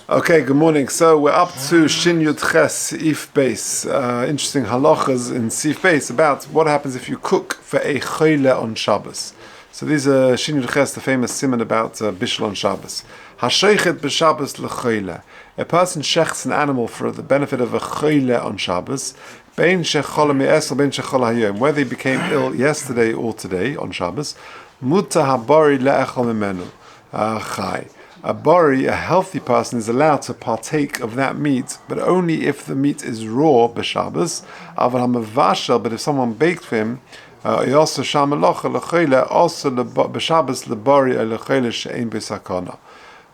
Okay, good morning. So we're up to Shin Yud Ches If Base. Interesting halachas in Sif Base about what happens if you cook for a Choleh on Shabbos. So these are Shin Yud Ches, the famous simon about Bishul on Shabbos. Hasheichet b'Shabbos l'Choleh. A person shechts an animal for the benefit of a Choleh on Shabbos. Bein shecholeh me'esel, bein shecholeh hayom. Whether he became ill yesterday or today on Shabbos. Muta habari le'echol mimenu. Chai. A bari, a healthy person, is allowed to partake of that meat, but only if the meat is raw b'Shabbos. Aval hamavashel, but if someone baked for him, also shamalocha l'chole, also b'Shabbos lebari l'chole she'ein b'sakana.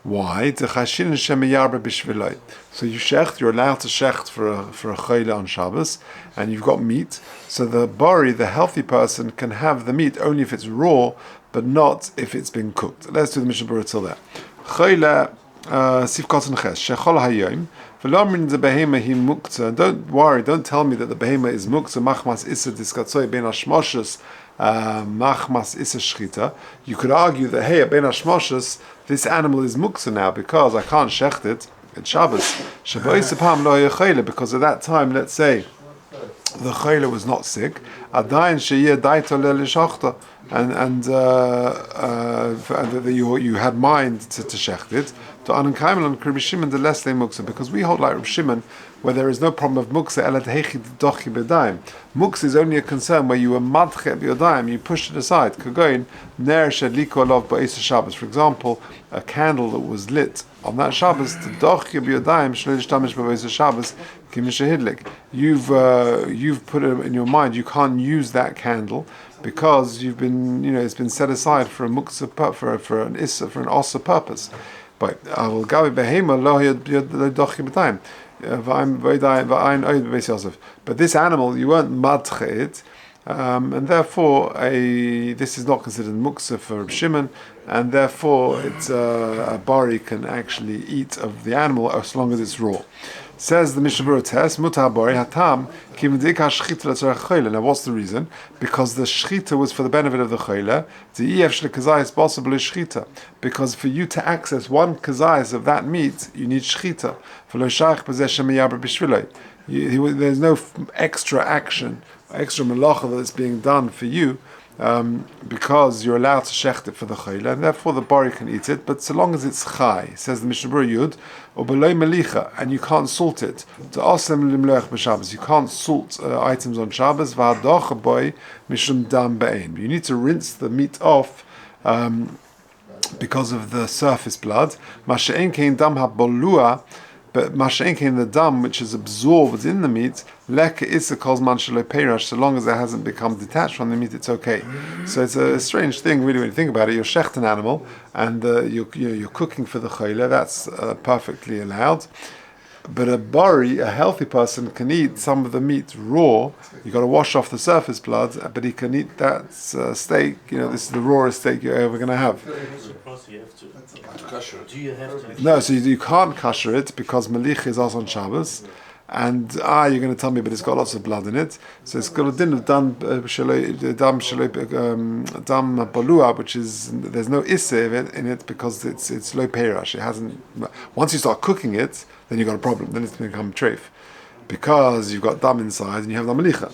Why? So you shecht, you're allowed to shecht for a choleh on Shabbos, and you've got meat. So the bari, the healthy person, can have the meat only if it's raw, but not if it's been cooked. Let's do the Mishnah Berurah till there. Choleh sif kotzen ches shechol hayom v'lomrin the behema hi muktzah. Don't worry, don't tell me that the behema is muktzah machmas issa diskatzoy ben hashmoshes machmas issa shchita. You could argue that hey, ben hashmoshes, this animal is muktzah now because I can't shecht it at Shabbos. Shabbos apam lo choleh, because at that time, let's say the choleh was not sick. Adayin sheyeh daito le'lishachta. And you had mind to shecht it. To Anan Kaimel and Rabbi Shimon the Lesle Muksa, because we hold like Rabbi Shimon where there is no problem of Muksa elat hechi dochi b'daim. Muksa is only a concern where you were madche b'yodaim, you pushed it aside. Kagoin ner shadliko lov ba'is Shabbos. For example, a candle that was lit on that Shabbos, the dochi b'yodaim shleish tamish b'is Shabbos kimishahidlik. You've put it in your mind you can't use that candle, because you've been, it's been set aside for a muktzah, for an issa, for an osa purpose. But I will gavi behema lo dochi b'tayim. But this animal, you weren't madche it, and therefore this is not considered muktzah for Reb Shimon, and therefore it's a bari can actually eat of the animal as long as it's raw. Says the Mishnah Berurah test, mutar bari hatam kimdika shchita l'tzorech choleh. Now, what's the reason? Because the shchita was for the benefit of the choleh. The ef shlekazayis possible is shchita. Because for you to access one kazayis of that meat, you need shchita. There's no extra action, extra malacha that is being done for you, because you're allowed to shecht it for the choleh, and therefore the bari can eat it, but so long as it's chai, says the Mishnah Berurah Yud, or below melicha, and you can't salt it. To osem limloach b'Shabbos, you can't salt items on Shabbos. V'hadocha boy mishum dam be'ein. You need to rinse the meat off because of the surface blood. Masha'en kein dam habolua. But masha'enkein, the dam which is absorbed in the meat, leka issa kozman shelo peirash, so long as it hasn't become detached from the meat, it's okay. So it's a strange thing, really, when you think about it. You're shecht an animal, and you're cooking for the choleh. That's perfectly allowed. But a bari, a healthy person, can eat some of the meat raw. You've got to wash off the surface blood, but he can eat that steak. This is the rawest steak you're ever going to have. No, so you can't kasher it because malich is also on Shabbos. And you're going to tell me, but it's got lots of blood in it. So it's got a din of dam balua, which is, there's no isseh in it because it's low peirash. It hasn't. Once you start cooking it, then you've got a problem. Then it's going to become treif, because you've got dam inside and you have the melicha.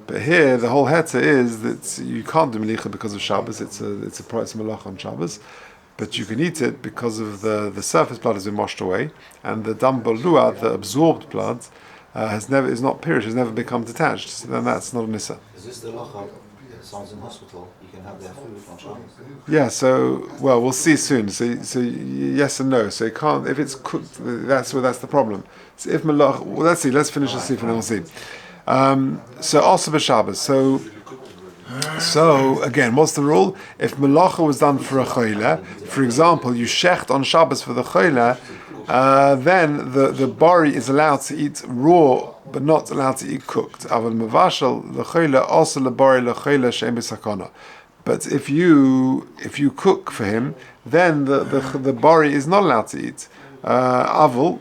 But here the whole heta is that you can't do melicha because of Shabbos. It's a price malach on Shabbos. But you can eat it because of the surface blood has been washed away, and the dam balua, the absorbed blood, is not pirish, has never become detached. So then that's not a nissa. Is this the lacha? Someone's in hospital, you can have their food on Shabbos. Yeah. So we'll see soon. So yes and no. So you can't if it's cooked. That's the problem. So if malach, let's see. Let's finish the sif and then we'll see. So also b'Shabbos. So again, what's the rule? If malacha was done for a choleh, for example, you shecht on Shabbos for the choleh, then the bari is allowed to eat raw, but not allowed to eat cooked. Aval mavashal the choleh also the bari the choleh she'em b'sakana. But if you cook for him, then the bari is not allowed to eat. Aval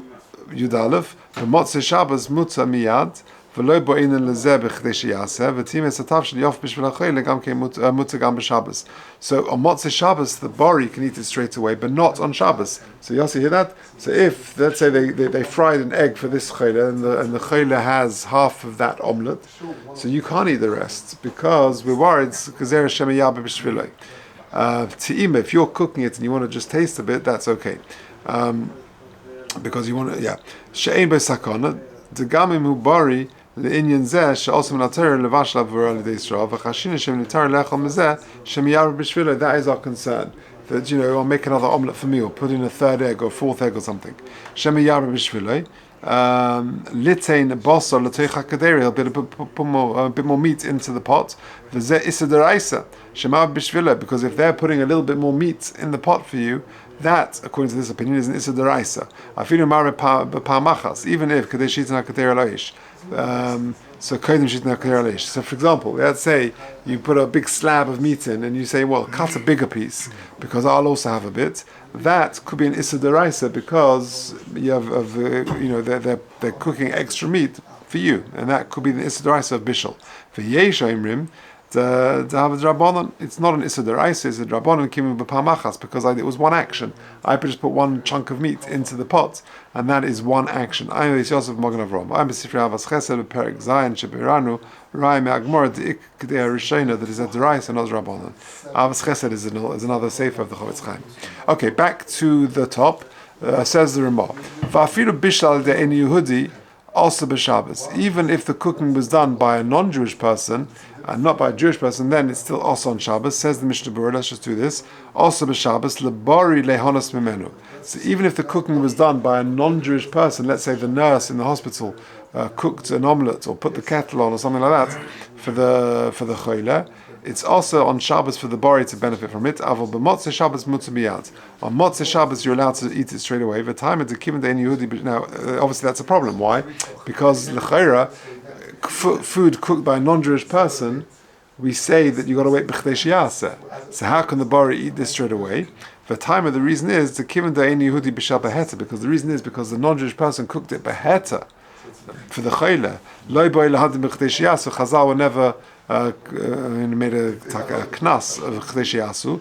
Yudalev, the motzei Shabbos mutzah miyad. ולא בועינן לזה בכדי שיעשה, ותים הסתיו של יוף בשביל החולה גם מותר גם בשבס. So on Motzei Shabbos, the bori can eat it straight away, but not on Shabbos. So Yossi, hear that? So if, let's say they fried an egg for this chole, and the chole has half of that omelette, so you can't eat the rest, because we're worried, because there is shemiyabe b'shviloi. Te'ima, if you're cooking it and you want to just taste a bit, that's okay. Because you want to, she'ein b'sakona, degamim hu bori, לעניין זה שעושים נתר לבש לעבור על ידי ישראל וחשינו שהם נתר לאכול מזה שמייר בשבילו. That is our concern, that I'll make another omelette for me or put in a third egg or fourth egg or something. שמייר בשבילו ליטין בוסר לתוך הכדרי, a bit more meat into the pot, וזה איסא דרייסא שמייר בשבילו, because if they're putting a little bit more meat in the pot for you, that, according to this opinion, is an Issa Deraisa. Afilu Mare Pa'amachas, even if Kadesh Shitan HaKader Aloish. So Kodim Shitan HaKader Aloish. So for example, let's say you put a big slab of meat in and you say, well, cut a bigger piece because I'll also have a bit. That could be an Issa Deraisa because you have, they're cooking extra meat for you, and that could be the Issa Deraisa of Bishul. For Yesh Imrim, it's not an Issa Deraisa, it's a Drabonon Kimim B'Pamachas, because it was one action. I just put one chunk of meat into the pot, and that is one action. I'm Yosef Magen Avram. I'm B'Sifrei Avas Chesed B'Perek Zayin Shebiranu Rai Me'agmor D'ik K'dei Rishona, that is a Deraisa, not Drabonon. Avas Chesed is another sefer of the Chavetz Chaim. Okay, back to the top. Says the Ramah, Va'afilu Bishal De'en Yehudi also b'Shabbos. Even if the cooking was done by a non-Jewish person and not by a Jewish person, then it's still also on Shabbos. Says the Mishnah Berurah. Let's just do this. Also b'Shabbos lebari lehonos mimenu. So even if the cooking was done by a non-Jewish person, let's say the nurse in the hospital cooked an omelette or put the kettle on or something like that for the Choleh, it's also on Shabbos for the bari to benefit from it. Aval b'motzei Shabbos mutzah miyad. On Motzei Shabbos you're allowed to eat it straight away. The time it's a kiven de'en Yehudi. Now, obviously that's a problem. Why? Because l'chayra, food cooked by a non-Jewish person, we say that you got to wait b'chdei sheyaseh. So how can the bari eat this straight away? The time of the reason is the kiven de'en Yehudi b'shal beheta, because the reason is because the non-Jewish person cooked it beheta for the Choleh. Lo boi lahadim b'chdei sheyaseh. Chazal were never made a knas of Choleh Yasu.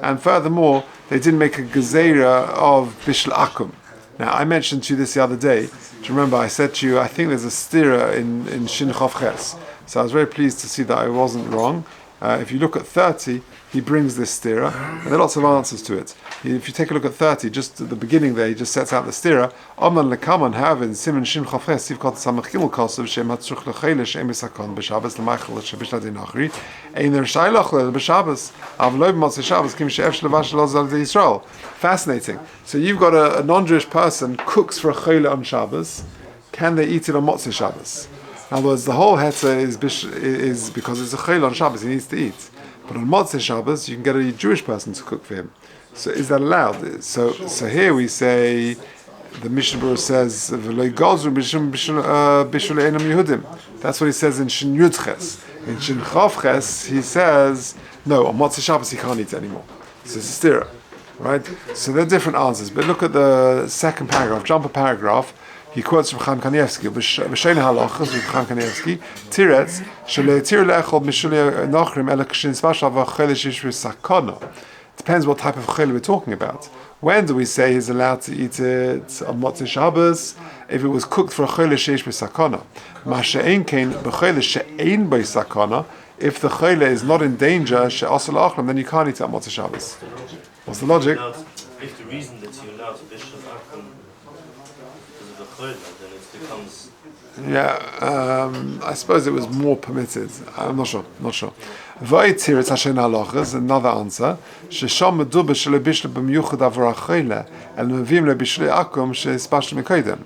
And furthermore, they didn't make a gezerah of bishul akum. Now, I mentioned to you this the other day. Do you remember I said to you, I think there's a stira in Shin Chof Ches. So I was very pleased to see that I wasn't wrong. If you look at 30, he brings this stira, and there are lots of answers to it. If you take a look at 30, just at the beginning there, he just sets out the stira. Oman lekaman havin simen shim chafres siv kot samachil kosav shem hatzuch lechele shem esakon b'Shabbos l'machel shebishla dinachri einer shaylach b'Shabbos avloy b'motzei Shabbos kim she'ef shlevash lozal Yisrael. Fascinating. So you've got a non-Jewish person cooks for a Choleh on Shabbos. Can they eat it on Motzei Shabbos? In other words, the whole heter is because it's a Choleh on Shabbos, he needs to eat. But on Motzei Shabbos, you can get a Jewish person to cook for him. So is that allowed? So here we say, the Mishnah Berurah says, that's what he says in Shin Yud Ches. In Shin Chof Ches, he says, no, on Motzei Shabbos he can't eat anymore. So it's a stira, right? So there are different answers. But look at the second paragraph, jump a paragraph. He quotes from Chaim Kanievsky, B'Shein Halachos, from Chaim Kanievsky, Tiretz, Shele'tir le'echol mishulei nochrim ele k'shin spashal v'chole shish v'sakona. Depends what type of chole we're talking about. When do we say he's allowed to eat it on Motzei Shabbos? If it was cooked for a chole sheish v'sakona. Ma she'ein kein b'chole she'ein b'sakona, if the chole is not in danger, she'asal achlam, then you can't eat it on Motzei Shabbos. What's the logic? If the reason that you allowed bishul akum then it becomes... Yeah, I suppose it was more permitted. I'm not sure. V'aytir Hashem halachas, another answer. Shesham medubah shelo bishul b'miyuchad avor ha'choleh, and mevim lebishul akum she'espashel mekodim.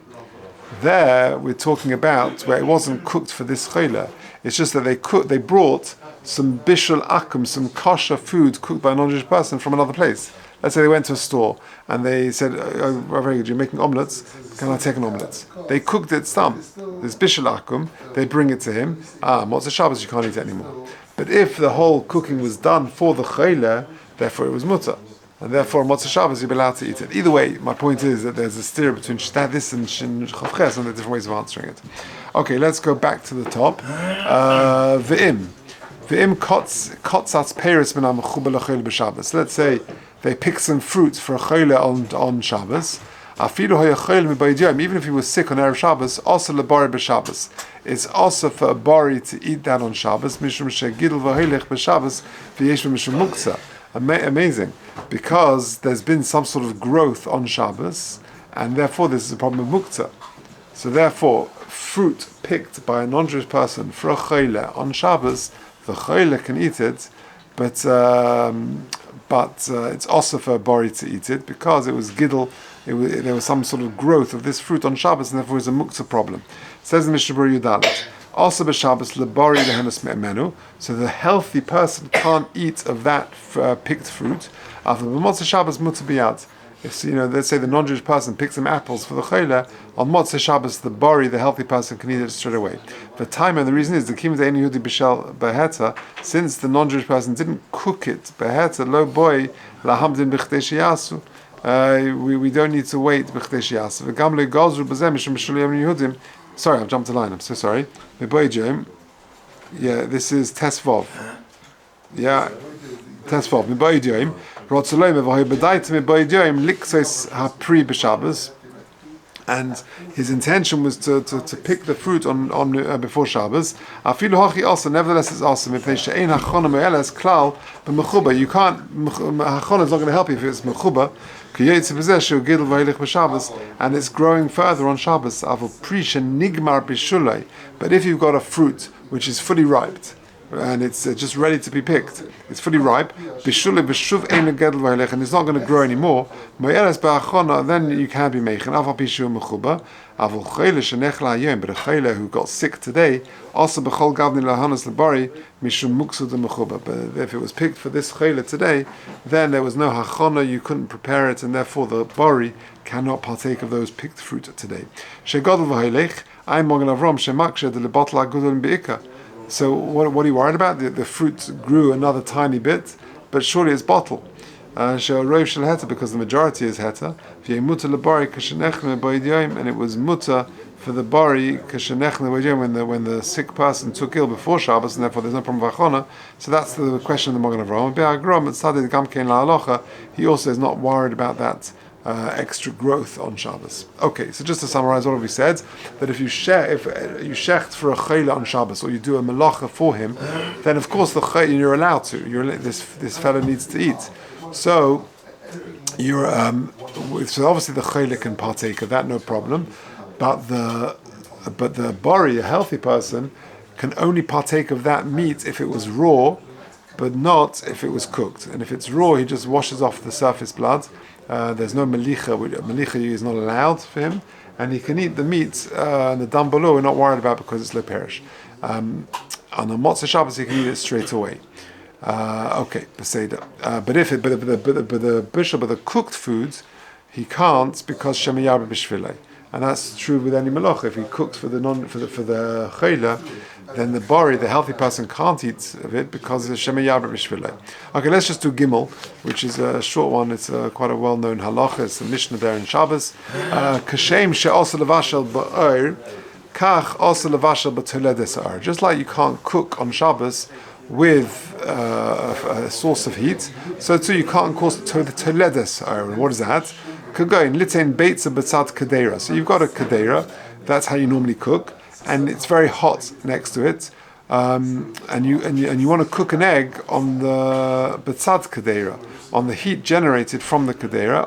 There we're talking about where it wasn't cooked for this Choleh. It's just that they brought some bishul akum, some kosher food cooked by a non-Jewish person from another place. Let's say they went to a store and they said, oh, very good, you're making omelettes, can I take an omelette? They cooked it some. There's bishul akum, they bring it to him. Motzei Shabbos, you can't eat it anymore. But if the whole cooking was done for the Choleh, therefore it was mutter. and therefore Motzei Shabbos you'll be allowed to eat it. Either way, my point is that there's a steer between this and Shin Chavches, and there are different ways of answering it. Okay, let's go back to the top. V'im kotzatz peiros min ha'mechuba l'chol b'Shabbos. Let's say they pick some fruits for a choleh on Shabbos. Even if he was sick on Erev Shabbos, also lebari b'Shabbos. It's also for a bari to eat that on Shabbos. Mishum shegidl v'hoilech b'Shabbos v'yesh mishum muktzah. Amazing, because there's been some sort of growth on Shabbos, and therefore this is a problem of muktzah. So therefore, fruit picked by a non-Jewish person for a choleh on Shabbos, the choleh can eat it, but it's also for a bari to eat it because it was gidl. There was some sort of growth of this fruit on Shabbos, and therefore it was a muktzah problem. It says in Mishnah Berurah Yudalet, also b'Shabbos lebari lehenas me'emenu, so the healthy person can't eat of that picked fruit. After b'motzei Shabbos mutar biyad. If let's say the non-Jewish person picks some apples for the choleh on Motzei Shabbos, the bari, the healthy person, can eat it straight away. The time and the reason is the kim de'eni yehudi b'shel beheta, since the non-Jewish person didn't cook it beheta lo boy lahamdin b'chtei sheyasu. We don't need to wait b'chtei sheyasu. V'gam lo gazru b'zeh mishum b'shulim yehudim. Sorry, I've jumped a line. I'm so sorry. Yeah, this is Tesvov. Yeah, Tesvov. Miboidiyim. And his intention was to pick the fruit on before Shabbos. Nevertheless, it's awesome. If they you can't. Hachon is not going to help you if it's mechuba. And it's growing further on Shabbos. But if you've got a fruit which is fully ripe, and it's just ready to be picked, it's fully ripe, and it's not going to grow anymore, then you can be mechen. But a choleh who got sick today, also b'chol gavni lahanas lebari mishum muksud mechuba. But if it was picked for this choleh today, then there was no hachana, you couldn't prepare it, and therefore the bari cannot partake of those picked fruit today. Shegadol v'hoilech, I'm mogen avrom shemakshe de lebotla gudol beika. So what are you worried about? The fruit grew another tiny bit, but surely it's bottle. Because the majority is heta. And it was muta for the bari when the sick person took ill before Shabbos, and therefore there's no problem with achona. So that's the question of the Magen Avraham. He also is not worried about that extra growth on Shabbos. Okay, so just to summarize what we said, that if you shecht for a choleh on Shabbos, or you do a malacha for him, then of course you're allowed to. This fellow needs to eat. So so obviously the choleh can partake of that, no problem. But the bari, a healthy person, can only partake of that meat if it was raw, but not if it was cooked. And if it's raw, he just washes off the surface blood. There's no melicha. Melicha is not allowed for him, and he can eat the meat. And the dam below we're not worried about because it's leperish. On a Motzei Shabbos, he can eat it straight away. Okay, Beseda. But the cooked foods, he can't because shemiyabah b'shvilei. And that's true with any malach. If he cooks for the choleh, then the bari, the healthy person, can't eat of it because it's shemiyabah b'shvilei. Okay, let's just do Gimel, which is a short one. It's quite a well-known halacha. It's a Mishnah there in Shabbos. Kashem she'osa levashel ba'or, kach osa levashel b'toledes ha'or. Just like you can't cook on Shabbos with a source of heat, so too you can't cook the toledes ha'or. What is that? So you've got a kadera, that's how you normally cook, and it's very hot next to it, and you want to cook an egg on the betzad kadera, on the heat generated from the kadera.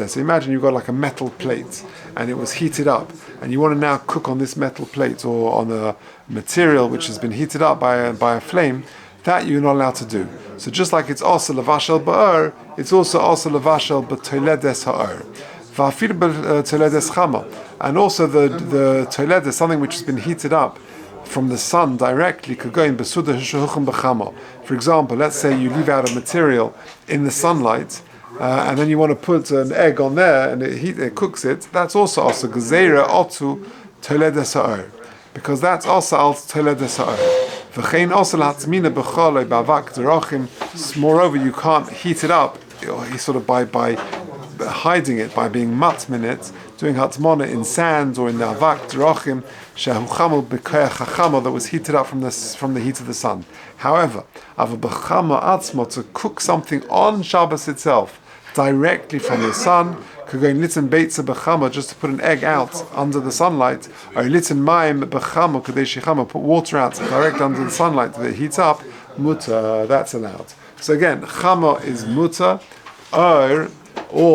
So imagine you've got like a metal plate, and it was heated up, and you want to now cook on this metal plate or on a material which has been heated up by a flame. That you're not allowed to do. So just like it's also levashel ba'or, it's also levashel b'toledes ha'or. Va'afil b'toledes chama. And also the toledes, something which has been heated up from the sun directly, could go in besuda h'shuchuchim b'chama. For example, let's say you leave out a material in the sunlight, and then you want to put an egg on there, and it cooks it. That's also gezeira otu toledes ha'or, because that's also al toledes ha'or. V'chein also latzmina b'choleh b'avak derachim. Moreover, you can't heat it up. He's sort of by hiding it, by being matmin it, doing hatzmona in sand or in the avak derachim shehu chamel b'koyach hachama that was heated up from the heat of the sun. However, ava b'chama atzmo, to cook something on Shabbos itself directly from the sun, could go in litin beitza b'chama, just to put an egg out under the sunlight, or litin mayim b'chama kadesh chama, put water out directly under the sunlight that it heats up, muta, that's allowed. So again, chama is muta, or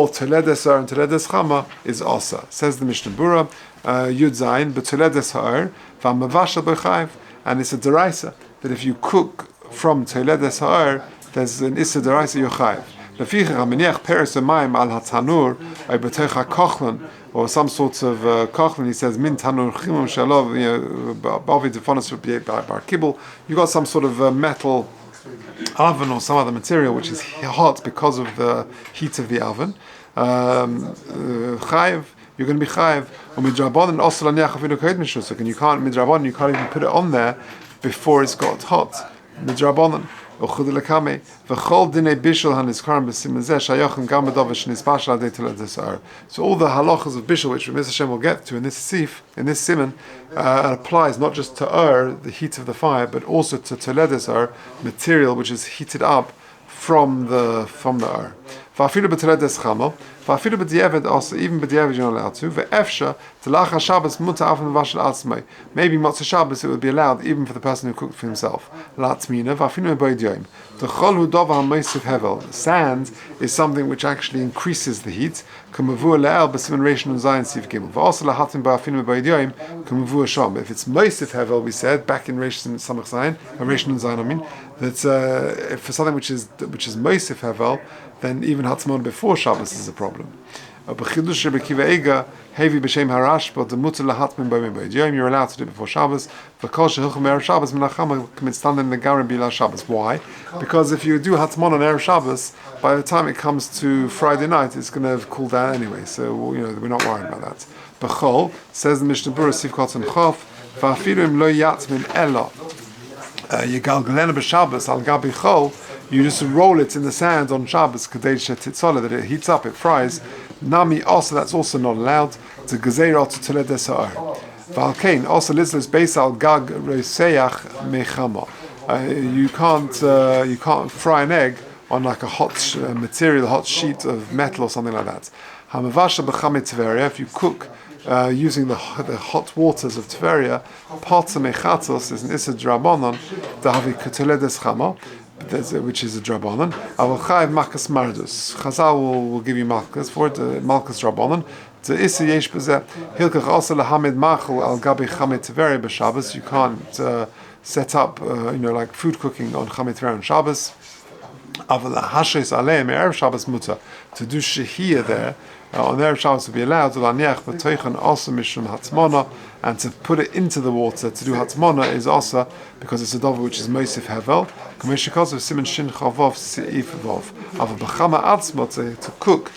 Toledes Ar and Toledes Chama is Osa. Says the Mishnah Bura, Yud Zayin, but Toledes Ar, V'amavashal B'chayv, and it's a deraisa that if you cook from Toledes Ar, there's an Issa deraisa Yochayv. Lefichach Haminiach Peres Mayim Al HaTanur, or B'techa Kochlan, or some sorts of Kochlan, he says, Min Tanur Chimum Shalov, Bavi Defonis Bar Kibble, you got some sort of metal oven or some other material which is hot because of the heat of the oven. Chayiv, you're going to be chayiv. Or midrabanan also laniach afilu kohed mishusuk, and you can't midrabanan, you can't even put it on there before it's got hot. Midrabanan. So all the halachas of bishul, which Mr. Hashem will get to in this sif, in this siman, applies not just to the heat of the fire, but also to toledes material which is heated up from the Va'afilu b'toledes chama, va'afilu b'diavad also, even b'diavad you're not allowed to. Ve'efsha t'lacha Shabbos muta afan v'ashal atzmai. Maybe Motzei Shabbos it would be allowed even for the person who cooked for himself. La'atzmina va'afilu b'boid yom. The chol hu dova ha'meisiv hevel. Sand is something which actually increases the heat. K'mavua le'el b'siman reish nun zayin siv gimel. Va'also la'hatim ba'afilu b'boid yom k'mavua sham. If it's meisiv hevel, we said back in reish samach zayin, reish nun zayin, I mean, that for something which is meisiv hevel, then even Hatzmon before Shabbos is a problem. You're allowed to do it before Shabbos. Why? Because if you do Hatzmon on Erev Shabbos, by the time it comes to Friday night, it's going to cool down anyway. So we're not worried about that. B'chol, says the Mishnah Bura Sif Kotzen Chof, va'afilu im lo yatmin ela yigalgalena b'Shabbos al gabi chol. You just roll it in the sand on Shabbos, kadesh titzoleh, that it heats up, it fries. Nami also, that's also not allowed. To gezeirah to toledes ha'ar. Valkein also lizlos beis al gag reseach mechama. You can't fry an egg on like a hot material, hot sheet of metal or something like that. Hamavasha b'chame Tveria. If you cook using the hot waters of Tveria, pata mechatos is an issa drabanon dahavi toledes chama, which is a drabanon. Avol chayiv malkas mardus. Chazal will give you malkas for it. Malkas drabanon. The issa yesh b'zeh hilkach also lahamid machul al gabi chamet Tveria b'Shabbos. You can't set up like food cooking on chamet Tveria on Shabbos. Avol hashes aleim erev Shabbos muta, to do shehiyah there on Erev Shabbos would be allowed to laniach b'toichan also mishum hatzmona, and to put it into the water to do hatzmona is also because it's a dover which is moisif hevel. Kameshikos of siman shin chavov seif vov. Avol b'chama atzmo, to cook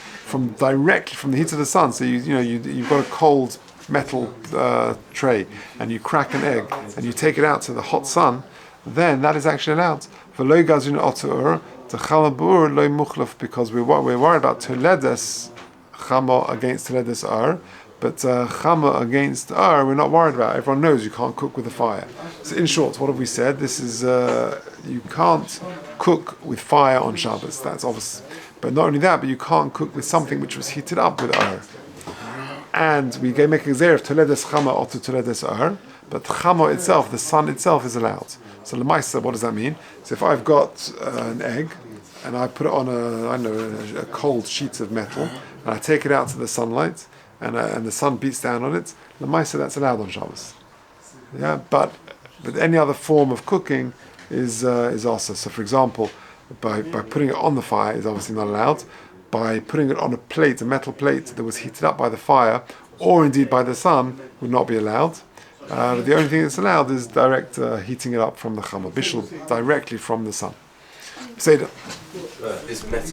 directly from the heat of the sun. So you've got a cold metal tray and you crack an egg and you take it out to the hot sun, then that is actually allowed. V'lo gazin otur to chama b'ur lo muchlaf, because we're worried about toledes chama against toledes ar, but chama against ar we're not worried about. Everyone knows you can't cook with a fire. So in short, what have we said? This is you can't cook with fire on Shabbos. That's obvious. But not only that, but you can't cook with something which was heated up with ar. And we make a gzeir of toledes chama or to toledes ar, but chama itself, the sun itself, is allowed. So l'maisa, what does that mean? So if I've got an egg and I put it on a cold sheet of metal and I take it out to the sunlight and the sun beats down on it, l'maisa, that's allowed on Shabbos. Yeah, but any other form of cooking is also. So for example, by putting it on the fire is obviously not allowed. By putting it on a plate, a metal plate that was heated up by the fire, or indeed by the sun, would not be allowed. The only thing that's allowed is direct heating it up from the chama, bishul directly from the sun. Seder.